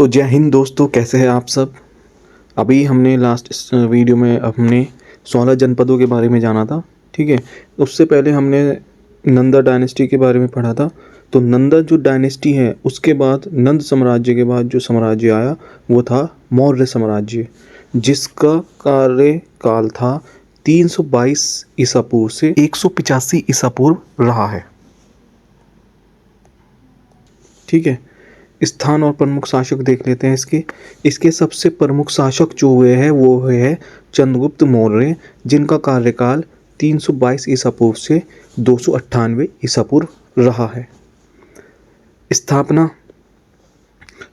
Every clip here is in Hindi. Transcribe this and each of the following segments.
तो जय हिंद दोस्तों, कैसे हैं आप सब। अभी हमने लास्ट वीडियो में हमने 16 जनपदों के बारे में जाना था। ठीक है, उससे पहले हमने नंदा डायनेस्टी के बारे में पढ़ा था। तो नंदा जो डायनेस्टी है, उसके बाद नंद साम्राज्य के बाद जो साम्राज्य आया वो था मौर्य साम्राज्य, जिसका कार्यकाल था 322 ईसा पूर्व से 185 ईसा पूर्व रहा है। ठीक है, स्थान और प्रमुख शासक देख लेते हैं इसके सबसे प्रमुख शासक जो हुए हैं वो है चंद्रगुप्त मौर्य, जिनका कार्यकाल 322 ईसा पूर्व से 298 ईसा पूर्व रहा है। स्थापना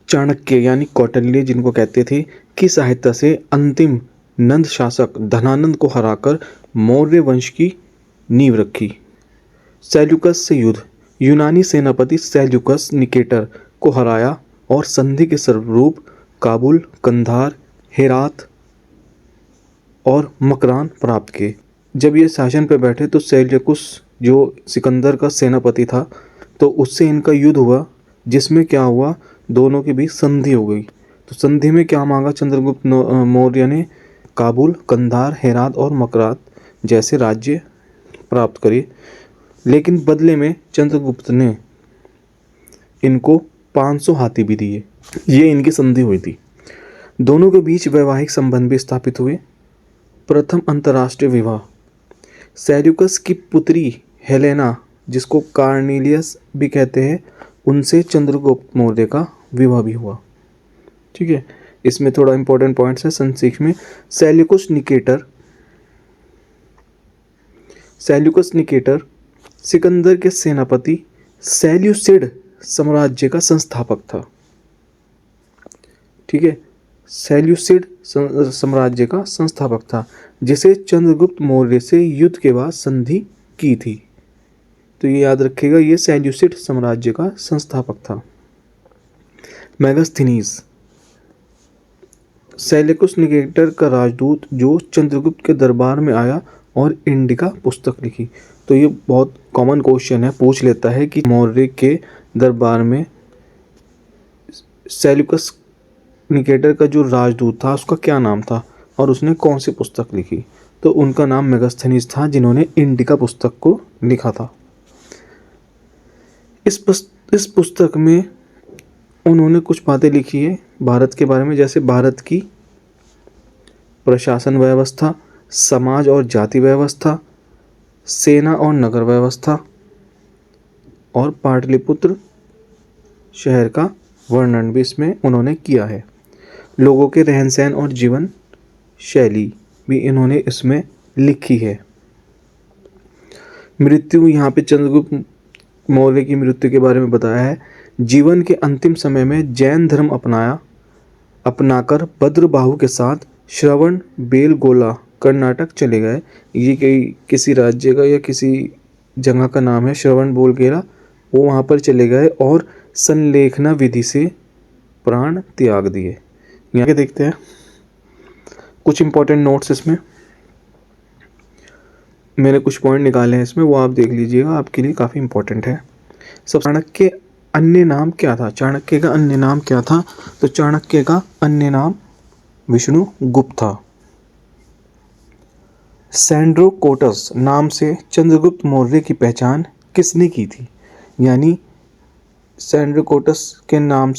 चाणक्य यानी कौटिल्य जिनको कहते थे की सहायता से अंतिम नंद शासक धनानंद को हराकर मौर्य वंश की नींव रखी। सेल्यूकस से युद्ध, यूनानी सेनापति सेल्यूकस निकेटर को हराया और संधि के स्वरूप काबुल, कंधार, हेरात और मकरान प्राप्त किए। जब ये शासन पर बैठे तो सेल्यूकस जो सिकंदर का सेनापति था, तो उससे इनका युद्ध हुआ, जिसमें क्या हुआ, दोनों के बीच संधि हो गई। तो संधि में क्या मांगा चंद्रगुप्त मौर्य ने, काबुल, कंधार, हेरात और मकरात जैसे राज्य प्राप्त करे। लेकिन बदले में चंद्रगुप्त ने इनको 500 हाथी भी दिए। ये इनकी संधि हुई थी। दोनों के बीच वैवाहिक संबंध भी स्थापित हुए। प्रथम अंतर्राष्ट्रीय विवाह, सेल्यूकस की पुत्री हेलेना, जिसको कार्नेलियस भी कहते हैं, उनसे चंद्रगुप्त मौर्य का विवाह भी हुआ। ठीक है, इसमें थोड़ा इंपॉर्टेंट पॉइंट्स है संक्षेप में। सेल्यूकस निकेटर सिकंदर के सेनापति सेल्यूसिड साम्राज्य का संस्थापक था। ठीक है, सेल्यूसिड साम्राज्य का संस्थापक था, जिसे चंद्रगुप्त मौर्य से युद्ध के बाद संधि की थी। तो ये याद रखिएगा, ये सेल्यूसिड साम्राज्य का संस्थापक था। मेगास्थनीज, सेल्यूकस निकेटर का राजदूत जो चंद्रगुप्त के दरबार में आया और इंडिका पुस्तक लिखी। तो ये बहुत कॉमन क्वेश्चन है, पूछ लेता है कि मौर्य के दरबार में सेल्यूकस निकेटर का जो राजदूत था उसका क्या नाम था और उसने कौन सी पुस्तक लिखी। तो उनका नाम मेगास्थनीज था, जिन्होंने इंडिका पुस्तक को लिखा था। इस पुस्तक में उन्होंने कुछ बातें लिखी है भारत के बारे में, जैसे भारत की प्रशासन व्यवस्था, समाज और जाति व्यवस्था, सेना और नगर व्यवस्था और पाटलिपुत्र शहर का वर्णन भी इसमें उन्होंने किया है। लोगों के रहन सहन और जीवन शैली भी इन्होंने इसमें लिखी है। मृत्यु, यहाँ पे चंद्रगुप्त मौर्य की मृत्यु के बारे में बताया है। जीवन के अंतिम समय में जैन धर्म अपनाकर भद्रबाहु के साथ श्रवण बेलगोला कर्नाटक चले गए। ये किसी राज्य का या किसी जगह का नाम है, श्रवण बेलगोला। वो वहाँ पर चले गए और संलेखना विधि से प्राण त्याग दिए। यहाँ के देखते हैं कुछ इंपॉर्टेंट नोट्स। इसमें मैंने कुछ पॉइंट निकाले हैं इसमें, वो आप देख लीजिएगा, आपके लिए काफ़ी इंपॉर्टेंट है। सब चाणक्य अन्य नाम क्या था? चाणक्य का अन्य नाम क्या था? तो चाणक्य का अन्य नाम विष्णुगुप्त था। सैंड्रोकोटस नाम से चंद्रगुप्त मौर्य की पहचान किसने की थी? यानी सैंड्रोकोट नाम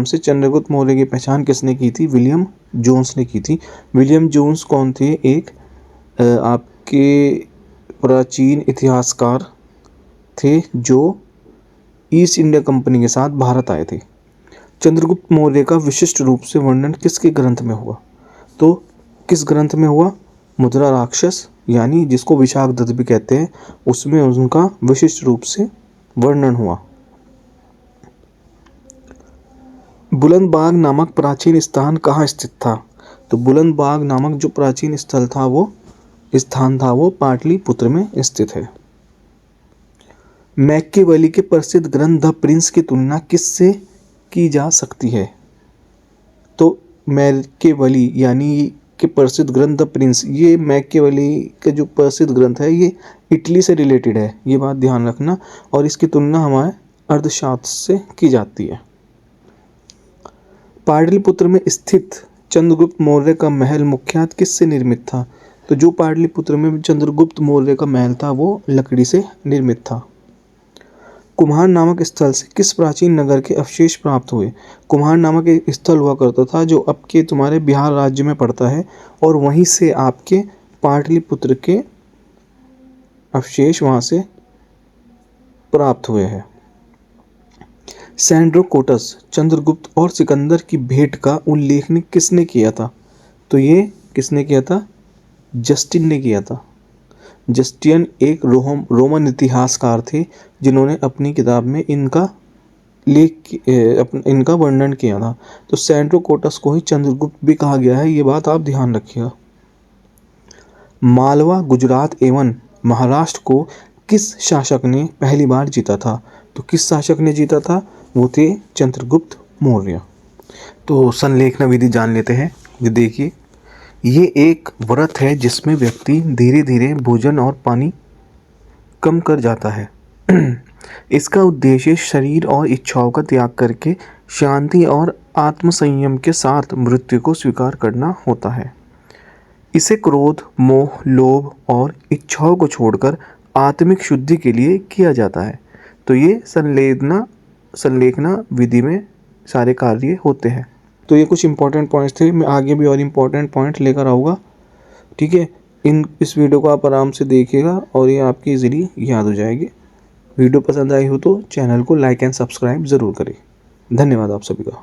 से चंद्रगुप्त मौर्य की पहचान किसने की थी? विलियम जोन्स ने की थी। विलियम जोन्स कौन थे? एक आपके प्राचीन इतिहासकार थे जो ईस्ट इंडिया कंपनी के साथ भारत आए थे। चंद्रगुप्त मौर्य का विशिष्ट रूप से वर्णन किसके ग्रंथ में हुआ? तो किस ग्रंथ में हुआ? मुद्रा राक्षस, यानी जिसको विशाखदत्त भी कहते हैं, उसमें उनका विशिष्ट रूप से वर्णन हुआ। बुलंदबाग नामक प्राचीन स्थान कहाँ स्थित था? तो बुलंदबाग नामक जो प्राचीन स्थल था, वो स्थान था, वो पाटलिपुत्र में स्थित है। मैकियावेली के प्रसिद्ध ग्रंथ द प्रिंस की तुलना किससे की जा सकती है? तो मैकियावेली यानी कि प्रसिद्ध ग्रंथ द प्रिंस, ये मैकियावेली का जो प्रसिद्ध ग्रंथ है ये इटली से रिलेटेड है, ये बात ध्यान रखना। और इसकी तुलना हमारे अर्थशास्त्र से की जाती है। पाटलिपुत्र में स्थित चंद्रगुप्त मौर्य का महल मुख्यतः किससे निर्मित था? तो जो पाटलिपुत्र में चंद्रगुप्त मौर्य का महल था वो लकड़ी से निर्मित था। कुम्हार नामक स्थल से किस प्राचीन नगर के अवशेष प्राप्त हुए? कुम्हार नामक एक स्थल हुआ करता था जो अब के तुम्हारे बिहार राज्य में पड़ता है, और वहीं से आपके पाटलिपुत्र के अवशेष वहां से प्राप्त हुए हैं। सैंड्रोकोटस, चंद्रगुप्त और सिकंदर की भेंट का उल्लेख किसने किया था? तो ये किसने किया था? जस्टिन ने किया था। जस्टियन एक रोमन इतिहासकार थे जिन्होंने अपनी किताब में इनका इनका वर्णन किया था। तो सैंड्रोकोटस को ही चंद्रगुप्त भी कहा गया है, ये बात आप ध्यान रखिएगा। मालवा, गुजरात एवं महाराष्ट्र को किस शासक ने पहली बार जीता था? तो किस शासक ने जीता था? वो थे चंद्रगुप्त मौर्य। तो संलेखना विधि जान लेते हैं। ये देखिए, ये एक व्रत है जिसमें व्यक्ति धीरे धीरे भोजन और पानी कम कर जाता है। इसका उद्देश्य शरीर और इच्छाओं का त्याग करके शांति और आत्मसंयम के साथ मृत्यु को स्वीकार करना होता है। इसे क्रोध, मोह, लोभ और इच्छाओं को छोड़कर आत्मिक शुद्धि के लिए किया जाता है। तो ये संलेखना विधि में सारे कार्य होते हैं। तो ये कुछ इंपॉर्टेंट पॉइंट्स थे, मैं आगे भी और इंपॉर्टेंट पॉइंट लेकर आऊँगा। ठीक है, इस वीडियो को आप आराम से देखिएगा और ये आपकी इजीली याद हो जाएगी। वीडियो पसंद आई हो तो चैनल को लाइक एंड सब्सक्राइब ज़रूर करें। धन्यवाद आप सभी का।